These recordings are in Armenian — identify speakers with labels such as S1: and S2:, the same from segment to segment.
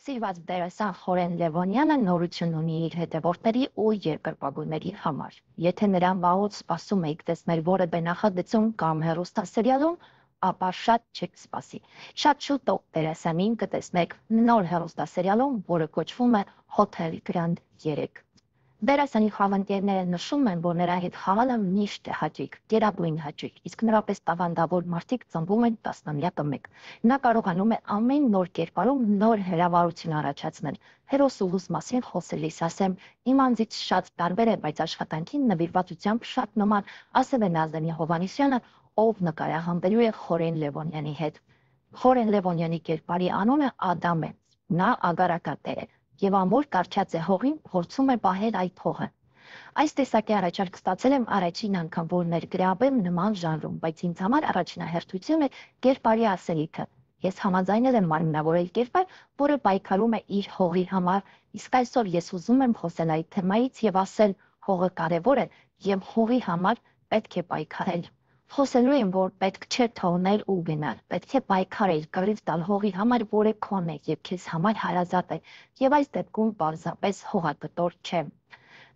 S1: Սիրված դերասան Խորեն Լևոնյանը նորություն ունի իր հետևորդների ու երկրպագուների համար։ Եթե նրան վաղուց սպասում եք տեսնել որևէ նախագծում կամ հեռուստասերիալում, ապա շատ չեք սպասի։ Շատ շուտով դերասանին կտեսնեք նոր հեռուստասերիալում, որը կոչվում է Հոթել Գրանդ 3։ Դերասանի խաղընկերները նշում են, որ նրա հետ խաղալը միշտ է հաճույք, գերագույն հաճույք, իսկ նրա պես տաղանդավոր մարդիկ ծնվում են տասնամյակը մեկ։ Նա կարողանում է ամեն նոր կերպարում նոր հրավառություն առաջացնել։ Հերոսու լույս մասին խոսելիս ասեմ, իմ անձից շատ տարբեր է, բայց աշխատանքին նվիրվածությամբ շատ նման, ասել է Նազենի Հովհաննիսյանը, ով նկարահանվելու է Խորեն Լևոնյանի հետ։ Խորեն Լևոնյանի կերպարի անունը Ադամ է, նա ագարակատեր է և ամոր կառչած է հողին, փորձում է պահել այդ հողը։ Այս տեսակի առաջարկ ստացել եմ առաջին անգամ, որ ներգրավեմ նման ժանրում, բայց ինձ համար առաջնահերթություն է կերպարի ասելիքը։ Ես համաձայնել եմ մարմնավորել կերպար, որը պայքարում է իր հողի համար, իսկ այսօր ես ուզում եմ խոսել այդ թեմայից և ասել՝ հողը կարևոր է և հողի համար պետք է պայքարել։ Խոսելու եմ, որ պետք չէ թողնել ու գնալ, պետք է պայքարել, կռիվ տալ հողի համար, որը քոն է և քեզ համար հարազատ է, և այս դեպքում պարզապես հողակտոր չէ։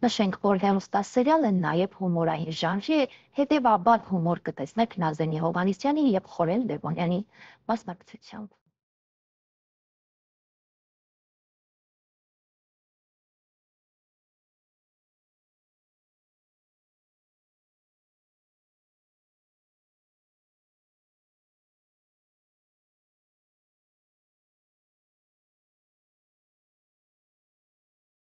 S1: Նշենք, որ հեռուստասերիալը նաև հումորային ժանրի է, հետևաբար հումոր կտեսնեք Նազենի Հովհաննիսյանի և Խորեն Լևոնյանի մասնակցությամբ։